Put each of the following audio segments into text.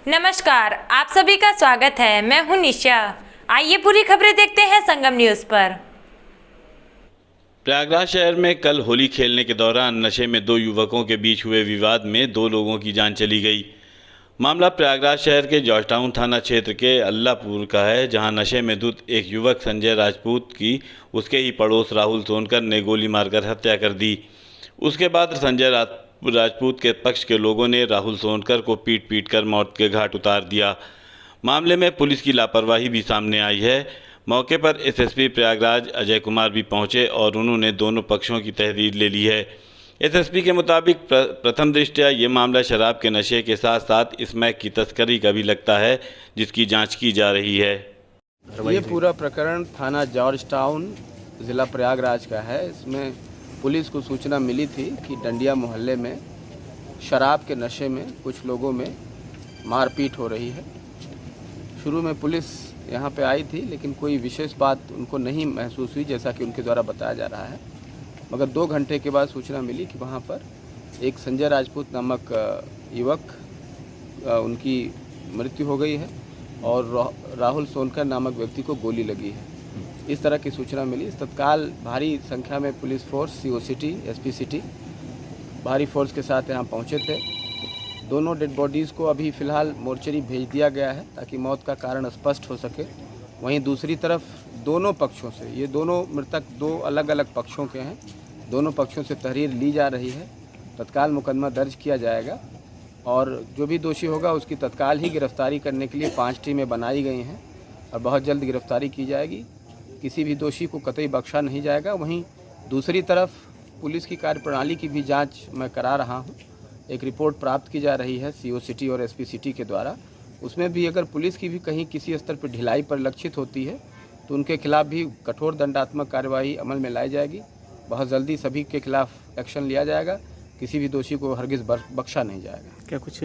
नमस्कार, आप सभी का स्वागत है। मैं हूं निशा। आइए पूरी खबरें देखते हैं संगम न्यूज़ पर। प्रयागराज शहर में कल होली खेलने के दौरान नशे में दो युवकों के बीच हुए विवाद में दो लोगों की जान चली गई। मामला प्रयागराज शहर के जॉर्ज टाउन थाना क्षेत्र के अल्लाहपुर का है, जहां नशे में धुत एक युवक संजय राजपूत की उसके ही पड़ोस राहुल सोनकर ने गोली मारकर हत्या कर दी। उसके बाद संजय राजपूत के पक्ष के लोगों ने राहुल सोनकर को पीट पीट कर मौत के घाट उतार दिया। मामले में पुलिस की लापरवाही भी सामने आई है। मौके पर एसएसपी प्रयागराज अजय कुमार भी पहुंचे और उन्होंने दोनों पक्षों की तहरीर ले ली है। एसएसपी के मुताबिक प्रथम दृष्टया ये मामला शराब के नशे के साथ साथ स्मैक की तस्करी का भी लगता है, जिसकी जांच की जा रही है। ये पूरा प्रकरण थाना जॉर्ज टाउन ज़िला प्रयागराज का है। इसमें पुलिस को सूचना मिली थी कि डंडिया मोहल्ले में शराब के नशे में कुछ लोगों में मारपीट हो रही है। शुरू में पुलिस यहाँ पे आई थी, लेकिन कोई विशेष बात उनको नहीं महसूस हुई, जैसा कि उनके द्वारा बताया जा रहा है। मगर 2 घंटे के बाद सूचना मिली कि वहाँ पर एक संजय राजपूत नामक युवक उनकी मृत्यु हो गई है और राहुल सोनकर नामक व्यक्ति को गोली लगी है। इस तरह की सूचना मिली। तत्काल भारी संख्या में police force, CO city, SP city भारी फोर्स के साथ यहाँ पहुँचे थे। दोनों डेड बॉडीज़ को अभी फ़िलहाल मोर्चरी भेज दिया गया है ताकि मौत का कारण स्पष्ट हो सके। वहीं दूसरी तरफ दोनों पक्षों से, ये दोनों मृतक 2 अलग अलग पक्षों के हैं, दोनों पक्षों से तहरीर ली जा रही है। तत्काल मुकदमा दर्ज किया जाएगा और जो भी दोषी होगा उसकी तत्काल ही गिरफ्तारी करने के लिए 5 टीमें बनाई गई हैं और बहुत जल्द गिरफ्तारी की जाएगी। किसी भी दोषी को कतई बख्शा नहीं जाएगा। वहीं दूसरी तरफ पुलिस की कार्यप्रणाली की भी जांच मैं करा रहा हूं। एक रिपोर्ट प्राप्त की जा रही है सीओ सिटी और एसपी सिटी के द्वारा। उसमें भी अगर पुलिस की भी कहीं किसी स्तर पर ढिलाई परिलक्षित होती है तो उनके खिलाफ भी कठोर दंडात्मक कार्यवाही अमल में लाई जाएगी। बहुत जल्दी सभी के खिलाफ एक्शन लिया जाएगा। किसी भी दोषी को हरगिज़ बख्शा नहीं जाएगा। क्या कुछ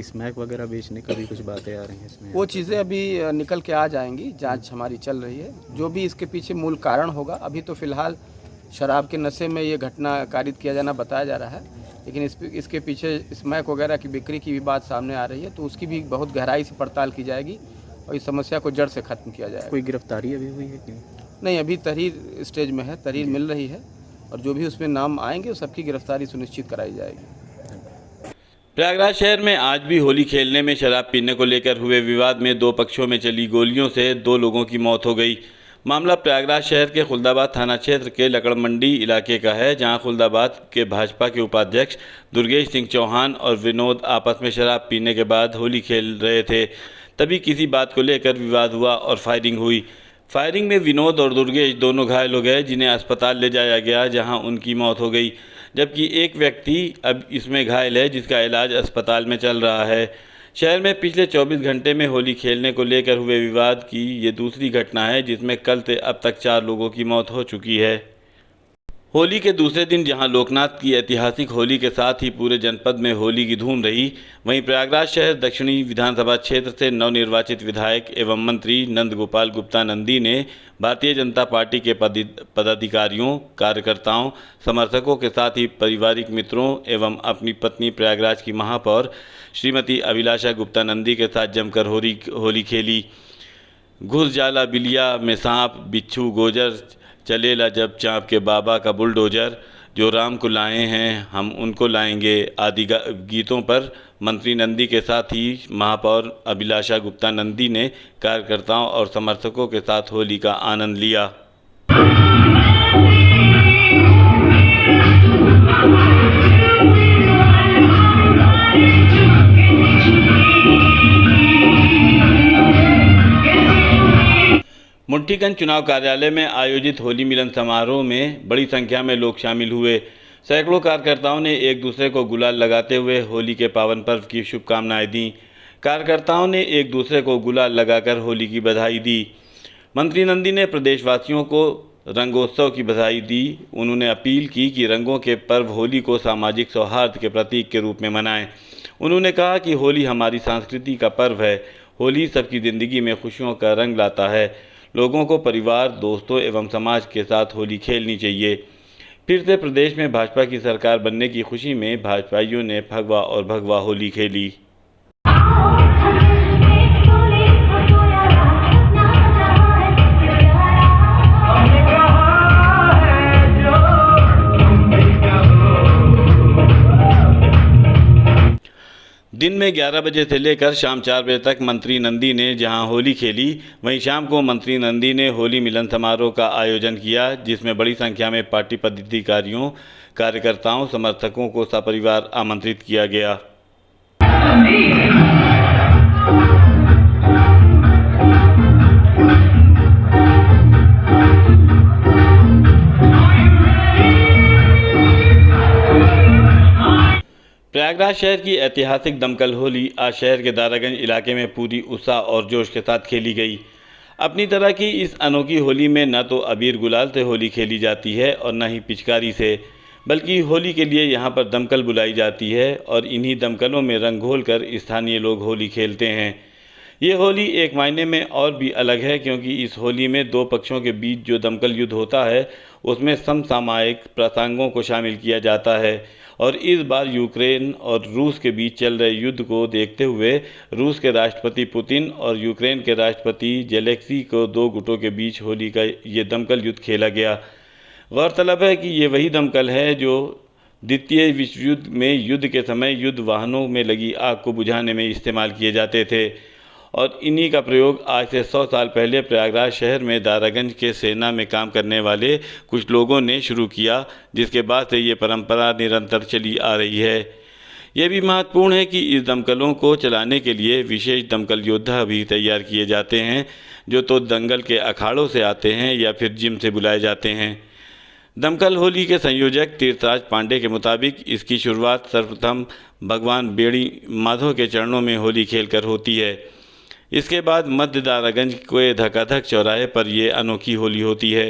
स्मैक वगैरह बेचने का भी कुछ बातें आ रही हैं इसमें? वो चीज़ें अभी निकल के आ जाएंगी। जांच हमारी चल रही है। जो भी इसके पीछे मूल कारण होगा, अभी तो फिलहाल शराब के नशे में ये घटना कारित किया जाना बताया जा रहा है, लेकिन इसके पीछे स्मैक वगैरह की बिक्री की भी बात सामने आ रही है, तो उसकी भी बहुत गहराई से पड़ताल की जाएगी और इस समस्या को जड़ से ख़त्म किया जाएगा। कोई गिरफ्तारी अभी हुई है कि नहीं? अभी तहरीर स्टेज में है, तहरीर मिल रही है और जो भी उसमें नाम आएंगे उस सबकी गिरफ्तारी सुनिश्चित कराई जाएगी। प्रयागराज शहर में आज भी होली खेलने में शराब पीने को लेकर हुए विवाद में 2 पक्षों में चली गोलियों से 2 लोगों की मौत हो गई। मामला प्रयागराज शहर के खुलदाबाद थाना क्षेत्र के लकड़ मंडी इलाके का है, जहां खुलदाबाद के भाजपा के उपाध्यक्ष दुर्गेश सिंह चौहान और विनोद आपस में शराब पीने के बाद होली खेल रहे थे। तभी किसी बात को लेकर विवाद हुआ और फायरिंग हुई। फायरिंग में विनोद और दुर्गेश दोनों घायल हो गए, जिन्हें अस्पताल ले जाया गया, जहां उनकी मौत हो गई। जबकि एक व्यक्ति अब इसमें घायल है, जिसका इलाज अस्पताल में चल रहा है। शहर में पिछले 24 घंटे में होली खेलने को लेकर हुए विवाद की ये दूसरी घटना है, जिसमें कल से अब तक 4 लोगों की मौत हो चुकी है। होली के दूसरे दिन जहां लोकनाथ की ऐतिहासिक होली के साथ ही पूरे जनपद में होली की धूम रही, वहीं प्रयागराज शहर दक्षिणी विधानसभा क्षेत्र से नवनिर्वाचित विधायक एवं मंत्री नंद गोपाल गुप्ता नंदी ने भारतीय जनता पार्टी के पदाधिकारियों, कार्यकर्ताओं, समर्थकों के साथ ही पारिवारिक मित्रों एवं अपनी पत्नी प्रयागराज की महापौर श्रीमती अभिलाषा गुप्ता नंदी के साथ जमकर होली खेली। घुस जाला बिलिया में सांप, बिच्छू, गोजर, चलेला जब चाँप के बाबा का बुलडोजर, जो राम को लाए हैं हम उनको लाएंगे आदि गीतों पर मंत्री नंदी के साथ ही महापौर अभिलाषा गुप्ता नंदी ने कार्यकर्ताओं और समर्थकों के साथ होली का आनंद लिया। मुट्ठीगंज चुनाव कार्यालय में आयोजित होली मिलन समारोह में बड़ी संख्या में लोग शामिल हुए। सैकड़ों कार्यकर्ताओं ने एक दूसरे को गुलाल लगाते हुए होली के पावन पर्व की शुभकामनाएं दी। कार्यकर्ताओं ने एक दूसरे को गुलाल लगाकर होली की बधाई दी। मंत्री नंदी ने प्रदेशवासियों को रंगोत्सव की बधाई दी। उन्होंने अपील की कि रंगों के पर्व होली को सामाजिक सौहार्द के प्रतीक के रूप में मनाएं। उन्होंने कहा कि होली हमारी संस्कृति का पर्व है। होली सबकी ज़िंदगी में खुशियों का रंग लाता है। लोगों को परिवार, दोस्तों एवं समाज के साथ होली खेलनी चाहिए। फिर से प्रदेश में भाजपा की सरकार बनने की खुशी में भाजपाइयों ने फगवा और भगवा होली खेली। दिन में 11 बजे से लेकर शाम 4 बजे तक मंत्री नंदी ने जहां होली खेली, वहीं शाम को मंत्री नंदी ने होली मिलन समारोह का आयोजन किया, जिसमें बड़ी संख्या में पार्टी पदाधिकारियों, कार्यकर्ताओं, समर्थकों को सपरिवार आमंत्रित किया गया। प्रयागराज शहर की ऐतिहासिक दमकल होली आज शहर के दारागंज इलाके में पूरी उत्साह और जोश के साथ खेली गई। अपनी तरह की इस अनोखी होली में न तो अबीर गुलाल से होली खेली जाती है और न ही पिचकारी से, बल्कि होली के लिए यहाँ पर दमकल बुलाई जाती है और इन्हीं दमकलों में रंग घोल कर स्थानीय लोग होली खेलते हैं। ये होली एक मायने में और भी अलग है, क्योंकि इस होली में दो पक्षों के बीच जो दमकल युद्ध होता है उसमें समसामयिक प्रसंगों को शामिल किया जाता है और इस बार यूक्रेन और रूस के बीच चल रहे युद्ध को देखते हुए रूस के राष्ट्रपति पुतिन और यूक्रेन के राष्ट्रपति जेलेंस्की को दो गुटों के बीच होली का ये दमकल युद्ध खेला गया। गौरतलब है कि ये वही दमकल है जो द्वितीय विश्व युद्ध में युद्ध के समय युद्ध वाहनों में लगी आग को बुझाने में इस्तेमाल किए जाते थे और इन्हीं का प्रयोग आज से 100 साल पहले प्रयागराज शहर में दारागंज के सेना में काम करने वाले कुछ लोगों ने शुरू किया, जिसके बाद से ये परंपरा निरंतर चली आ रही है। ये भी महत्वपूर्ण है कि इस दमकलों को चलाने के लिए विशेष दमकल योद्धा भी तैयार किए जाते हैं, जो तो दंगल के अखाड़ों से आते हैं या फिर जिम से बुलाए जाते हैं। दमकल होली के संयोजक तीर्थराज पांडे के मुताबिक इसकी शुरुआत सर्वप्रथम भगवान बेड़ी माधव के चरणों में होली खेलकर होती है। इसके बाद मध्य दारागंज के धकाधक चौराहे पर ये अनोखी होली होती है।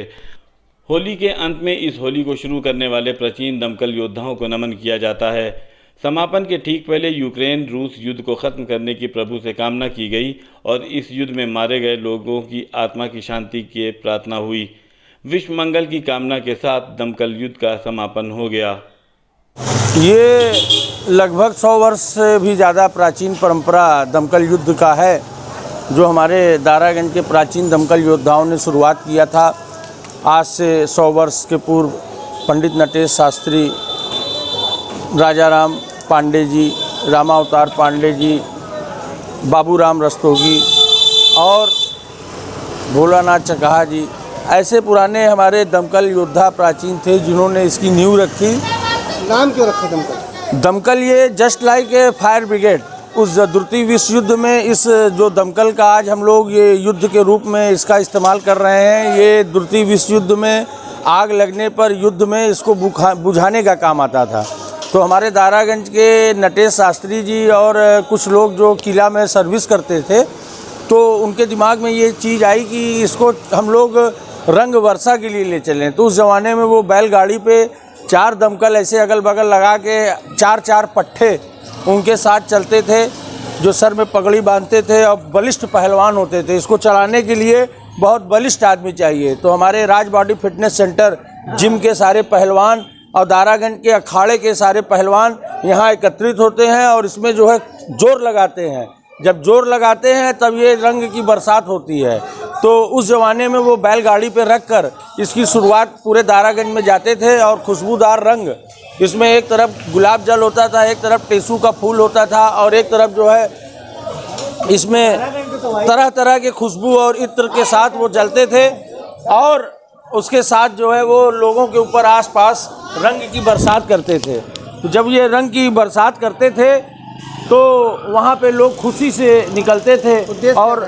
होली के अंत में इस होली को शुरू करने वाले प्राचीन दमकल योद्धाओं को नमन किया जाता है। समापन के ठीक पहले यूक्रेन रूस युद्ध को ख़त्म करने की प्रभु से कामना की गई और इस युद्ध में मारे गए लोगों की आत्मा की शांति की प्रार्थना हुई। विश्व मंगल की कामना के साथ दमकल युद्ध का समापन हो गया। ये लगभग 100 वर्ष से भी ज़्यादा प्राचीन परंपरा दमकल युद्ध का है, जो हमारे दारागंज के प्राचीन दमकल योद्धाओं ने शुरुआत किया था। आज से 100 वर्ष के पूर्व पंडित नटेश शास्त्री, राजाराम पांडे जी, रामावतार पांडे जी, बाबूराम रस्तोगी और भोलानाथ चकाहा जी, ऐसे पुराने हमारे दमकल योद्धा प्राचीन थे जिन्होंने इसकी नींव रखी। नाम क्यों रखा दमकल? दमकल ये just like a fire brigade. उस द्वितीय विश्व युद्ध में इस जो दमकल का आज हम लोग ये युद्ध के रूप में इसका इस्तेमाल कर रहे हैं, ये द्वितीय विश्व युद्ध में आग लगने पर युद्ध में इसको बुझाने का काम आता था। तो हमारे दारागंज के नटेश शास्त्री जी और कुछ लोग जो किला में सर्विस करते थे, तो उनके दिमाग में ये चीज़ आई कि इसको हम लोग रंग वर्षा के लिए ले चलें। तो उस ज़माने में वो बैलगाड़ी पे 4 दमकल ऐसे अगल बगल लगा के 4-4 पट्टे उनके साथ चलते थे, जो सर में पगड़ी बांधते थे और बलिष्ठ पहलवान होते थे। इसको चलाने के लिए बहुत बलिष्ठ आदमी चाहिए। तो हमारे राज बॉडी फिटनेस सेंटर जिम के सारे पहलवान और दारागंज के अखाड़े के सारे पहलवान यहाँ एकत्रित होते हैं और इसमें जो है जोर लगाते हैं। जब जोर लगाते हैं तब ये रंग की बरसात होती है। तो उस ज़माने में वो बैलगाड़ी पे रख कर इसकी शुरुआत पूरे दारागंज में जाते थे और खुशबूदार रंग, इसमें एक तरफ गुलाब जल होता था, एक तरफ टेसू का फूल होता था और एक तरफ जो है इसमें तरह तरह के खुशबू और इत्र के साथ वो जलते थे और उसके साथ जो है वो लोगों के ऊपर आसपास रंग की बरसात करते थे। तो जब ये रंग की बरसात करते थे तो वहाँ पे लोग खुशी से निकलते थे और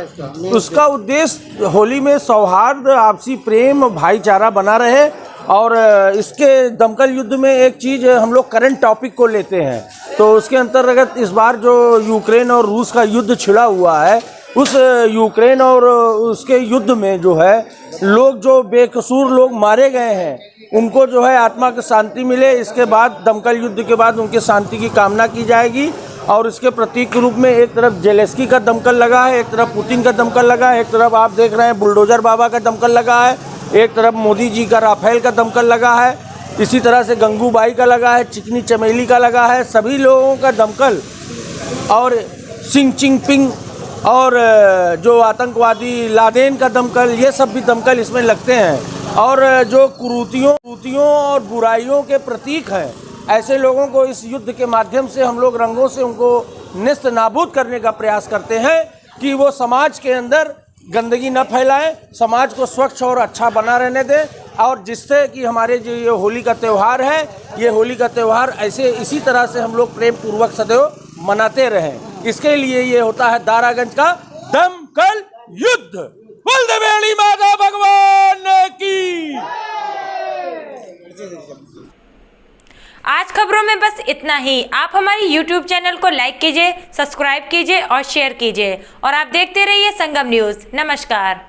उसका उद्देश्य होली में सौहार्द, आपसी प्रेम, भाईचारा बना रहे। और इसके दमकल युद्ध में एक चीज़ हम लोग करंट टॉपिक को लेते हैं, तो उसके अंतर्गत इस बार जो यूक्रेन और रूस का युद्ध छिड़ा हुआ है, उस यूक्रेन और उसके युद्ध में जो है लोग, जो बेकसूर लोग मारे गए हैं, उनको जो है आत्मा की शांति मिले। इसके बाद दमकल युद्ध के बाद उनके शांति की कामना की जाएगी और इसके प्रतीक के रूप में एक तरफ जेलेंस्की का दमकल लगा है, एक तरफ पुतिन का दमकल लगा है, एक तरफ आप देख रहे हैं बुलडोजर बाबा का दमकल लगा है, एक तरफ मोदी जी का राफेल का दमकल लगा है, इसी तरह से गंगूबाई का लगा है, चिकनी चमेली का लगा है। सभी लोगों का दमकल और सिंह चिंगपिंग और जो आतंकवादी लादेन का दमकल, ये सब भी दमकल इसमें लगते हैं। और जो कुरीतियों और बुराइयों के प्रतीक हैं, ऐसे लोगों को इस युद्ध के माध्यम से हम लोग रंगों से उनको नेस्त नाबूद करने का प्रयास करते हैं कि वो समाज के अंदर गंदगी न फैलाएं, समाज को स्वच्छ और अच्छा बना रहने दें, और जिससे कि हमारे जो ये होली का त्यौहार है, ये होली का त्यौहार ऐसे इसी तरह से हम लोग प्रेम पूर्वक सदैव मनाते रहें। इसके लिए ये होता है दारागंज का दमकल युद्ध। बोल दे बेड़ी माता भगवान की। आज खबरों में बस इतना ही। आप हमारे YouTube चैनल को लाइक कीजिए, सब्सक्राइब कीजिए और शेयर कीजिए, और आप देखते रहिए संगम न्यूज़। नमस्कार।